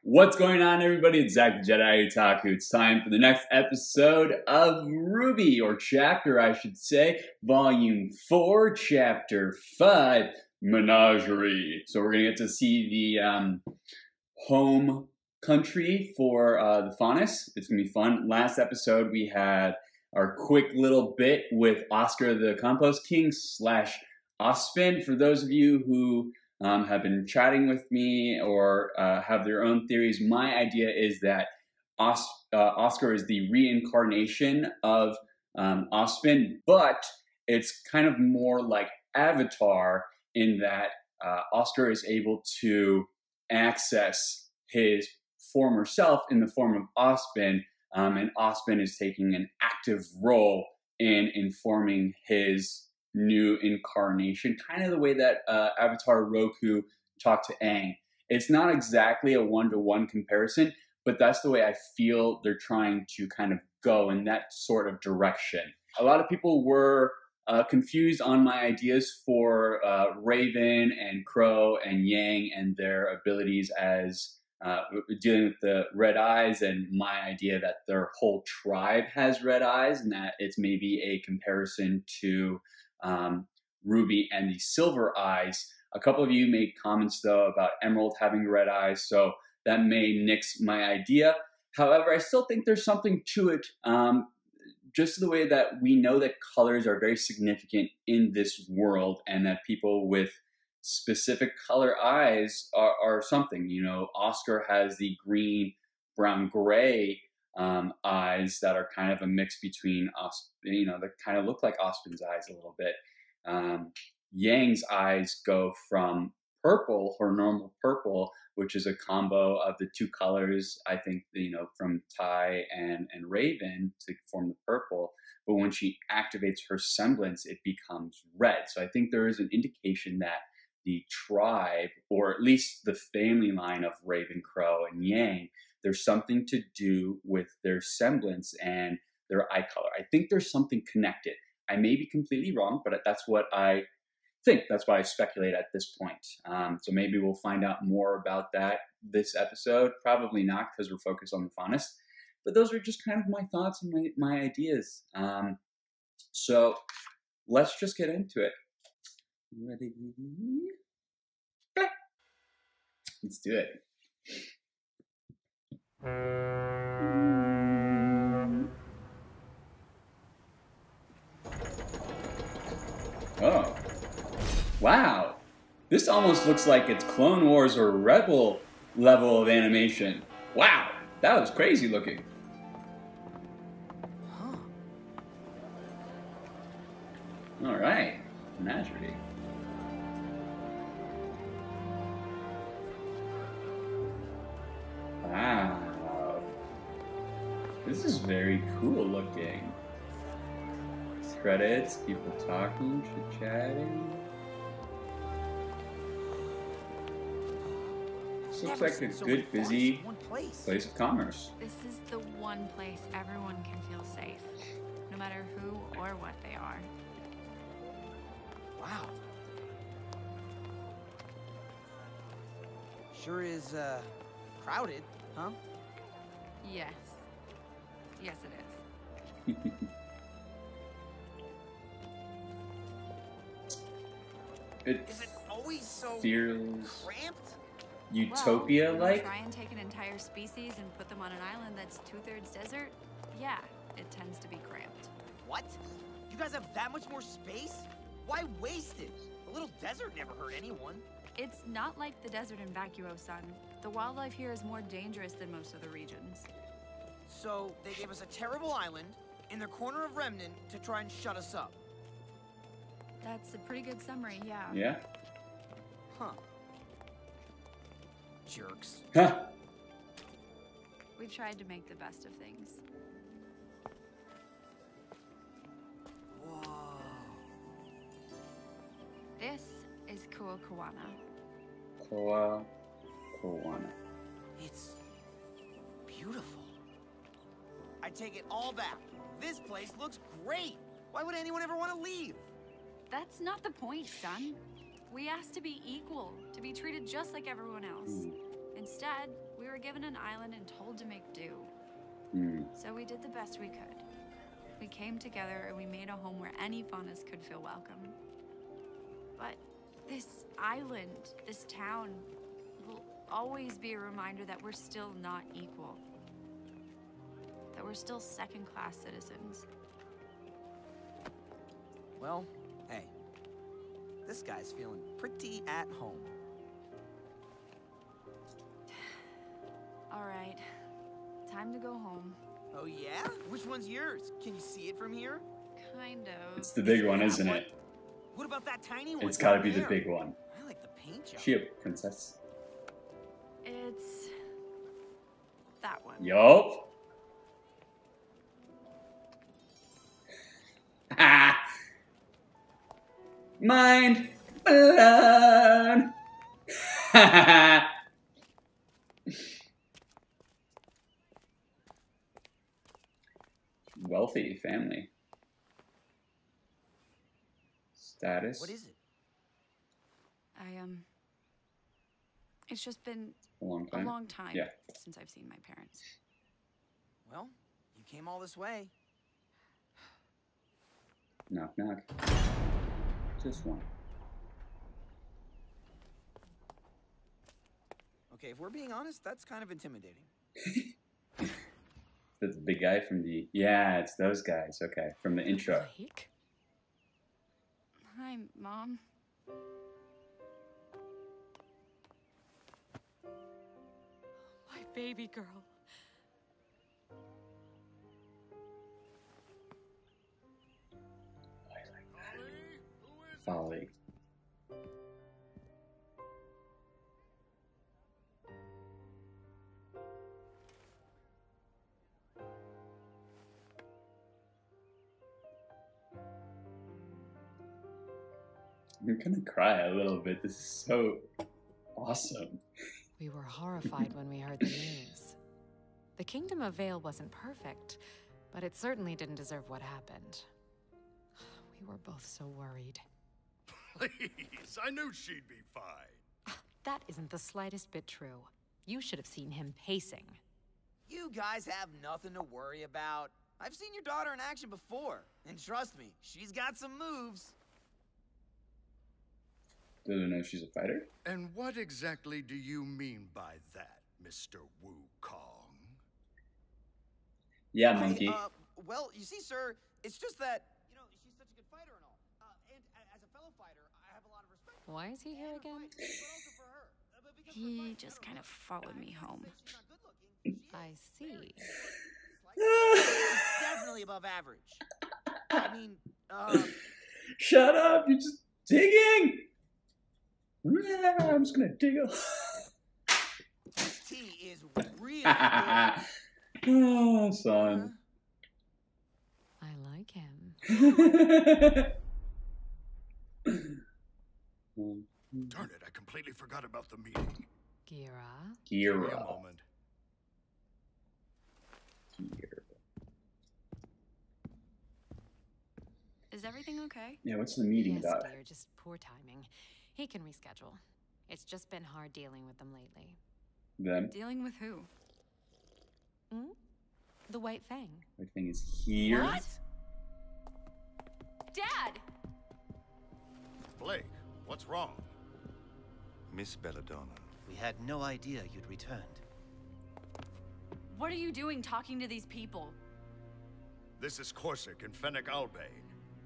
What's going on, everybody? It's Zach the Jedi Otaku. It's time for the next episode of RWBY, or chapter, I should say, Volume 4, Chapter 5, Menagerie. So we're going to get to see the home country for the Faunus. It's going to be fun. Last episode, we had our quick little bit with Oscar the Compost King / Ospin. For those of you who have been chatting with me or have their own theories, my idea is that Oscar is the reincarnation of Ospin, but it's kind of more like Avatar in that Oscar is able to access his former self in the form of Ospin, and Ospin is taking an active role in informing his new incarnation, kind of the way that Avatar Roku talked to Aang. It's not exactly a one-to-one comparison, but that's the way I feel they're trying to kind of go in that sort of direction. A lot of people were confused on my ideas for Raven and Crow and Yang and their abilities as dealing with the red eyes, and my idea that their whole tribe has red eyes and that it's maybe a comparison to Ruby and the silver eyes. A couple of you made comments though about Emerald having red eyes, so that may nix my idea. However, I still think there's something to it, just the way that we know that colors are very significant in this world and that people with specific color eyes are something. You know, Oscar has the green, brown, gray eyes that are kind of a mix between that kind of look like Ospin's eyes a little bit. Yang's eyes go from purple, her normal purple, which is a combo of the two colors, I think, from Tai and Raven to form the purple. But when she activates her semblance, it becomes red. So I think there is an indication that the tribe, or at least the family line of Raven, Crow, and Yang, there's something to do with their semblance and their eye color. I think there's something connected. I may be completely wrong, but that's what I think. That's why I speculate at this point. So maybe we'll find out more about that this episode. Probably not, because we're focused on the Faunus. But those are just kind of my thoughts and my ideas. So let's just get into it. Ready? Let's do it. Oh, wow. This almost looks like it's Clone Wars or Rebel level of animation. Wow, that was crazy looking. Huh. All right, Menagerie. Wow, this is very cool looking. Credits, people talking, chit-chatting. This looks like a good, busy place of commerce. This is the one place everyone can feel safe, no matter who or what they are. Wow. Sure is, crowded, huh? Yes. Yes, it is. Is it always so feels cramped? Utopia-like? Well, try and take an entire species and put them on an island that's 2/3 desert? Yeah, it tends to be cramped. What? You guys have that much more space? Why waste it? A little desert never hurt anyone. It's not like the desert in Vacuo, son. The wildlife here is more dangerous than most other regions. So they gave us a terrible island in the corner of Remnant to try and shut us up. That's a pretty good summary, yeah. Yeah? Huh. Jerks. Huh. We've tried to make the best of things. Whoa. This is Kuokawana. Kuokawana. It's beautiful. I take it all back. This place looks great. Why would anyone ever want to leave? That's not the point, son. We asked to be equal, to be treated just like everyone else. Instead, we were given an island and told to make do. So we did the best we could. We came together and we made a home where any faunus could feel welcome. But this island, this town, will always be a reminder that we're still not equal. That we're still second-class citizens. Well, hey, this guy's feeling pretty at home. All right, time to go home. Oh yeah? Which one's yours? Can you see it from here? Kind of. It's the big one, isn't it? What about that tiny one? It's gotta down be the there? big one. I like the paint job. She a princess? It's that one. Yup. Ha! Mind blown. Wealthy family. Status. What is it? It's just been A long a time. long time Yeah. since I've seen my parents. Well, you came all this way. Knock knock. Just one. Okay, if we're being honest, that's kind of intimidating. That's the big guy from the. Yeah, it's those guys. Okay, from the intro. Blake? Hi, Mom. My baby girl. Folly. I'm gonna cry a little bit. This is so awesome. We were horrified when we heard the news. The Kingdom of Vale wasn't perfect, but it certainly didn't deserve what happened. We were both so worried. Please, I knew she'd be fine. That isn't the slightest bit true. You should have seen him pacing. You guys have nothing to worry about. I've seen your daughter in action before, and trust me, she's got some moves. Doesn't know she's a fighter. And what exactly do you mean by that, Mr. Wukong? Yeah, monkey. Well, you see, sir, it's just that, you know, she's such a good fighter and all. And as a fellow fighter, I have a lot of respect for her. Why is he here And her again? fight, but also for her. But because of her He fight, just I kind don't of know. followed me I'm not home. saying she's not good looking. She is. I see. She's definitely above average. I mean, Shut up! You're just digging. I'm just gonna dig up. this tea is really good. Oh, son. I like him. Darn it, I completely forgot about the meeting. Gira? Give me a Gira. moment. Is everything okay? Yeah, what's the meeting Yes, about? dear, just poor timing. He can reschedule. It's just been hard dealing with them lately. Them? Dealing with who? Hmm? The White Fang. Everything is here. What? Dad! Blake, what's wrong? Miss Belladonna. We had no idea you'd returned. What are you doing talking to these people? This is Corsic and Fennec Albane.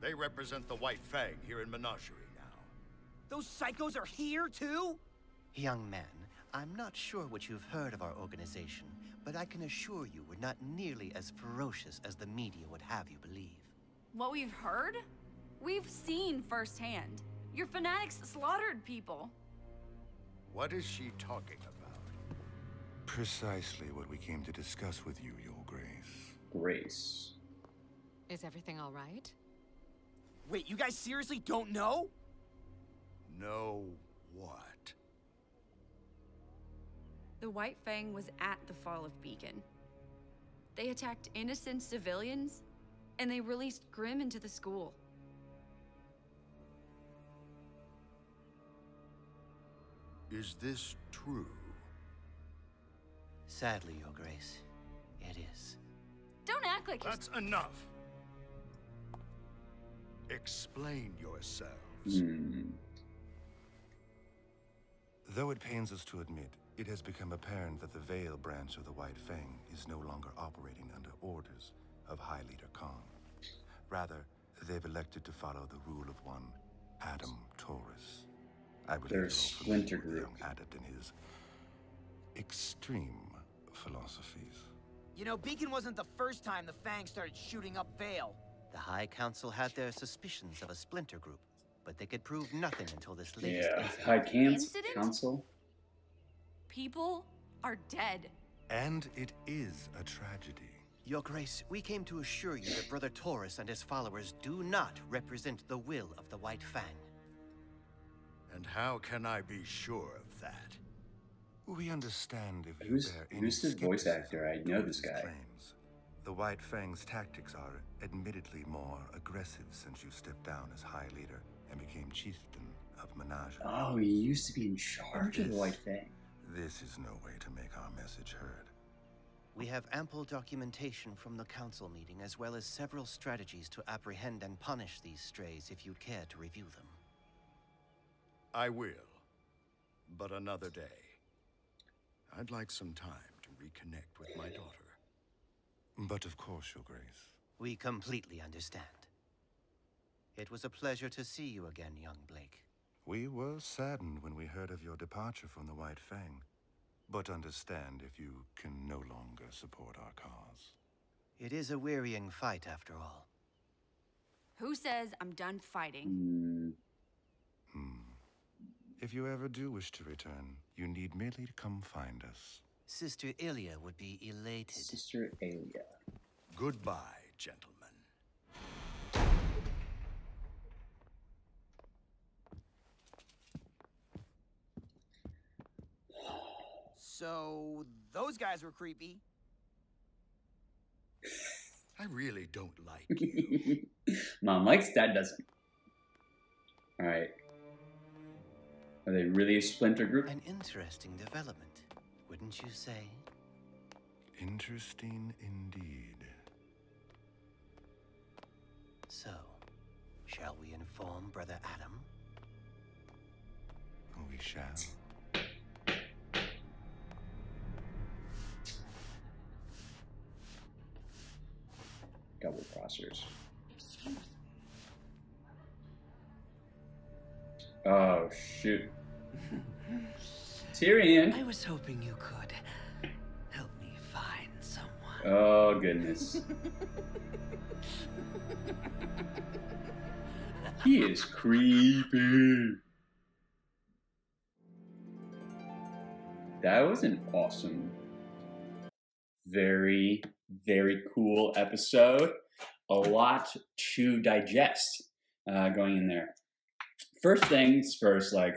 They represent the White Fang here in Menagerie now. Those psychos are here too? Young man, I'm not sure what you've heard of our organization, but I can assure you we're not nearly as ferocious as the media would have you believe. What we've heard? We've seen firsthand. Your fanatics slaughtered people. What is she talking about? Precisely what we came to discuss with you, Your Grace. Grace. Is everything all right? Wait, you guys seriously don't know? No, what? The White Fang was at the fall of Beacon. They attacked innocent civilians, and they released Grimm into the school. Is this true? Sadly, Your Grace, it is. Don't act like That's enough. Explain yourselves. Though it pains us to admit, it has become apparent that the Vale branch of the White Fang is no longer operating under orders of High Leader Khan. Rather, they've elected to follow the rule of one Adam Taurus. I believe They're a you're all splinter familiar with the group. young adept and his extreme philosophies. You know, Beacon wasn't the first time the Fang started shooting up Vale. The High Council had their suspicions of a splinter group, but they could prove nothing until this latest Yeah, incident. High Incident? Council. people are dead. And it is a tragedy. Your Grace, we came to assure you that Brother Taurus and his followers do not represent the will of the White Fang. And how can I be sure of that? We understand if you Who's bear any the voice skepticism actor? I know this towards guy. claims. The White Fang's tactics are admittedly more aggressive since you stepped down as High Leader and became Chieftain of Menagerie. Oh, he used to be in charge of the White Fang. This is no way to make our message heard. We have ample documentation from the council meeting, as well as several strategies to apprehend and punish these strays if you'd care to review them. I will, but another day. I'd like some time to reconnect with my daughter. But of course, Your Grace. We completely understand. It was a pleasure to see you again, young Blake. We were saddened when we heard of your departure from the White Fang, but understand if you can no longer support our cause. It is a wearying fight, after all. Who says I'm done fighting? If you ever do wish to return, you need merely to come find us. Sister Ilya would be elated. Sister Alia. Goodbye, gentlemen. So, those guys were creepy. I really don't like you. Mom likes, Dad doesn't. Alright. Are they really a splinter group? An interesting development, wouldn't you say? Interesting indeed. So, shall we inform Brother Adam? We shall. Double crossers. Oh, shoot. Tyrion. I was hoping you could help me find someone. Oh, goodness. He is creepy. That was an awesome, very, very cool episode. A lot to digest going in there. First things first, like,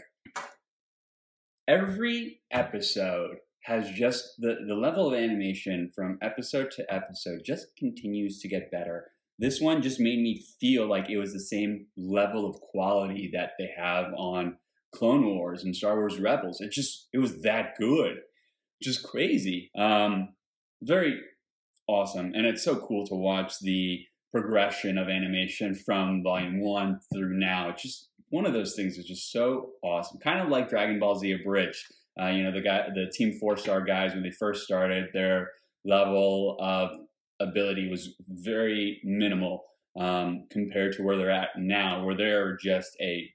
every episode has just, the level of animation from episode to episode just continues to get better. This one just made me feel like it was the same level of quality that they have on Clone Wars and Star Wars Rebels. It was that good. Just crazy. Very awesome. And it's so cool to watch the progression of animation from Volume 1 through now. It's just one of those things that's just so awesome. Kind of like Dragon Ball Z Abridged. You know, the Team 4-Star guys, when they first started, their level of ability was very minimal compared to where they're at now, where they're just a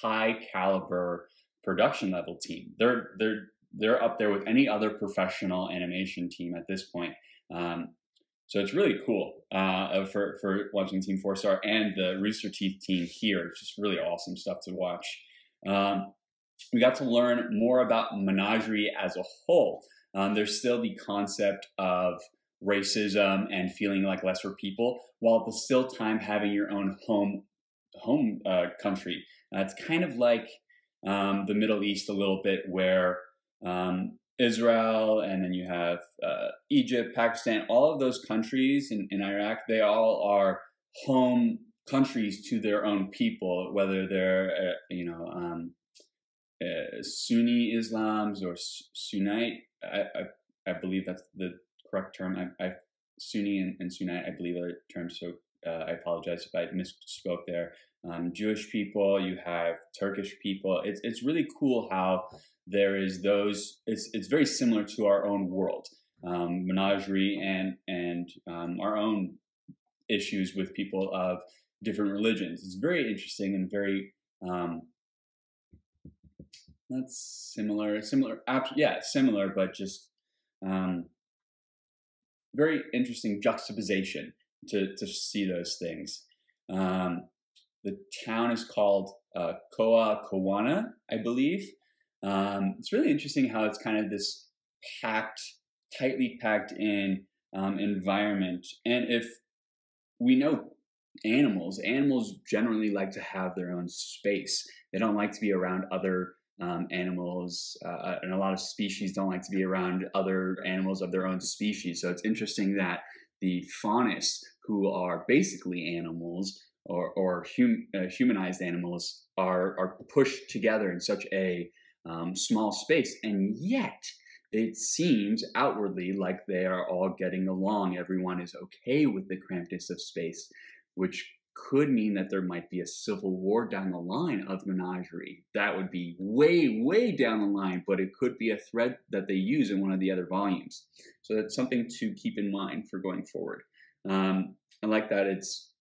high caliber production level team. They're up there with any other professional animation team at this point. So it's really cool for watching Team 4-Star and the Rooster Teeth team here. It's just really awesome stuff to watch. We got to learn more about Menagerie as a whole. There's still the concept of racism and feeling like lesser people, while at the still time having your own home country. It's kind of like the Middle East a little bit, where Israel, and then you have Egypt, Pakistan, all of those countries in Iraq, they all are home countries to their own people, whether they're, Sunni Islams or Sunnite. I believe that's the correct term. Sunni and Sunnite, I believe, are terms. So I apologize if I misspoke there. Jewish people, you have Turkish people. It's really cool how there is those. It's very similar to our own world, Menagerie, and our own issues with people of different religions. It's very interesting and very not similar, similar, but just very interesting juxtaposition to see those things. The town is called Koa-Kawana, I believe. It's really interesting how it's kind of this tightly packed in environment. And if we know animals generally like to have their own space. They don't like to be around other animals, and a lot of species don't like to be around other animals of their own species. So it's interesting that the faunists, who are basically animals or humanized animals, are pushed together in such a small space, and yet it seems outwardly like they are all getting along. Everyone is okay with the crampedness of space, which could mean that there might be a civil war down the line of Menagerie. That would be way, way down the line, but it could be a thread that they use in one of the other volumes. So that's something to keep in mind for going forward. I like that it's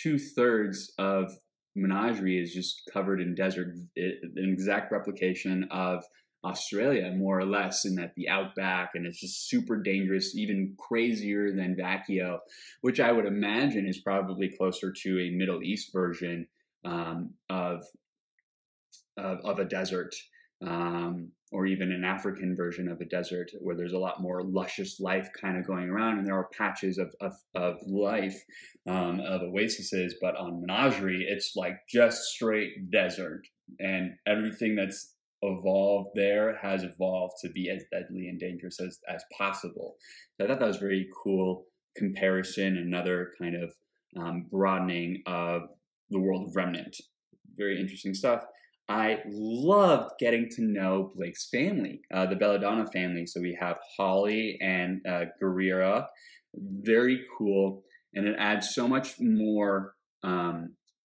2/3 of Menagerie is just covered in desert, an exact replication of Australia, more or less, in that the outback, and it's just super dangerous, even crazier than Vacchio, which I would imagine is probably closer to a Middle East version of a desert, or even an African version of a desert, where there's a lot more luscious life kind of going around, and there are patches of life, of oases. But on Menagerie, it's like just straight desert, and everything that's evolved there has evolved to be as deadly and dangerous as possible. So I thought that was a very cool comparison, another kind of broadening of the world of Remnant. Very interesting stuff. I loved getting to know Blake's family, the Belladonna family. So we have Holly and Guerrera. Very cool, and it adds so much more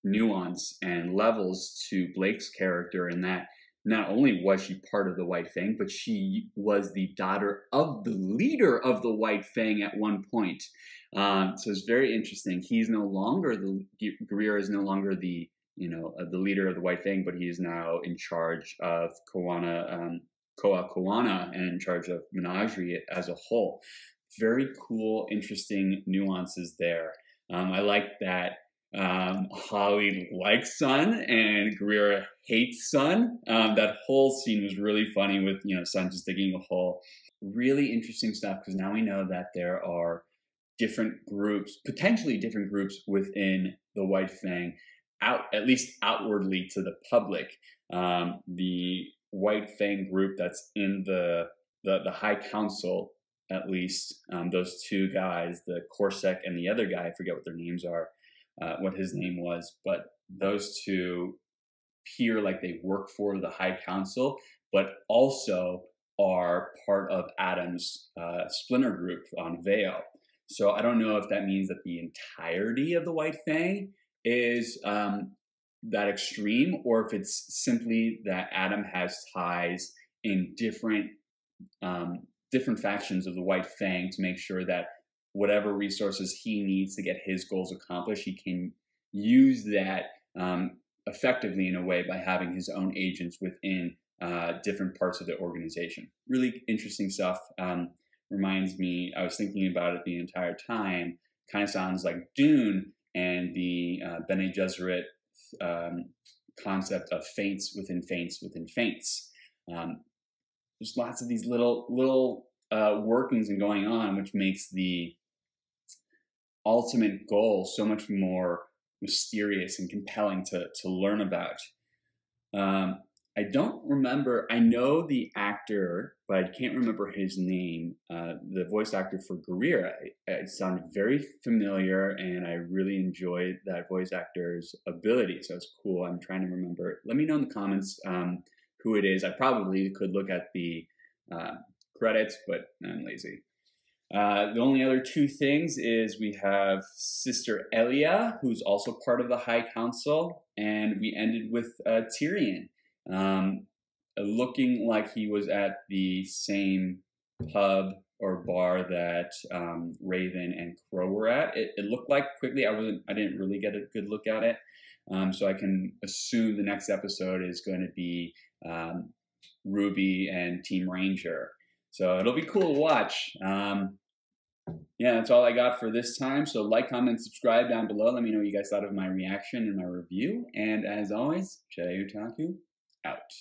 nuance and levels to Blake's character, in that not only was she part of the White Fang, but she was the daughter of the leader of the White Fang at one point. So it's very interesting. He's no longer Guerrera is no longer the leader of the White Fang, but he is now in charge of Koa-Kawana and in charge of Menagerie as a whole. Very cool, interesting nuances there. I like that Holly likes Sun and Guerrera hates Sun. That whole scene was really funny with, Sun just digging a hole. Really interesting stuff, because now we know that there are different groups, potentially different groups within the White Fang, at least outwardly to the public. The White Fang group that's in the High Council, at least, those two guys, the Corsac and the other guy, I forget what their names are, what his name was, but those two appear like they work for the High Council, but also are part of Adam's splinter group on Vale. So I don't know if that means that the entirety of the White Fang is that extreme, or if it's simply that Adam has ties in different factions of the White Fang to make sure that whatever resources he needs to get his goals accomplished, he can use that effectively in a way by having his own agents within different parts of the organization. Really interesting stuff. Reminds me, I was thinking about it the entire time, kind of sounds like Dune and the Bene Gesserit concept of feints within feints within feints. There's lots of these little workings and going on, which makes the ultimate goal so much more mysterious and compelling to learn about. I don't remember. I know the actor, but I can't remember his name. The voice actor for Guerrera. It sounded very familiar, and I really enjoyed that voice actor's ability. So it's cool. I'm trying to remember. Let me know in the comments who it is. I probably could look at the credits, but I'm lazy. The only other two things is we have Sister Elia, who's also part of the High Council, and we ended with Tyrion, looking like he was at the same pub or bar that Raven and Crow were at. It looked like quickly. I didn't really get a good look at it, so I can assume the next episode is going to be Ruby and Team Ranger. So it'll be cool to watch. Yeah, that's all I got for this time. So like, comment, subscribe down below. Let me know what you guys thought of my reaction and my review. And as always, Jedi Otaku out.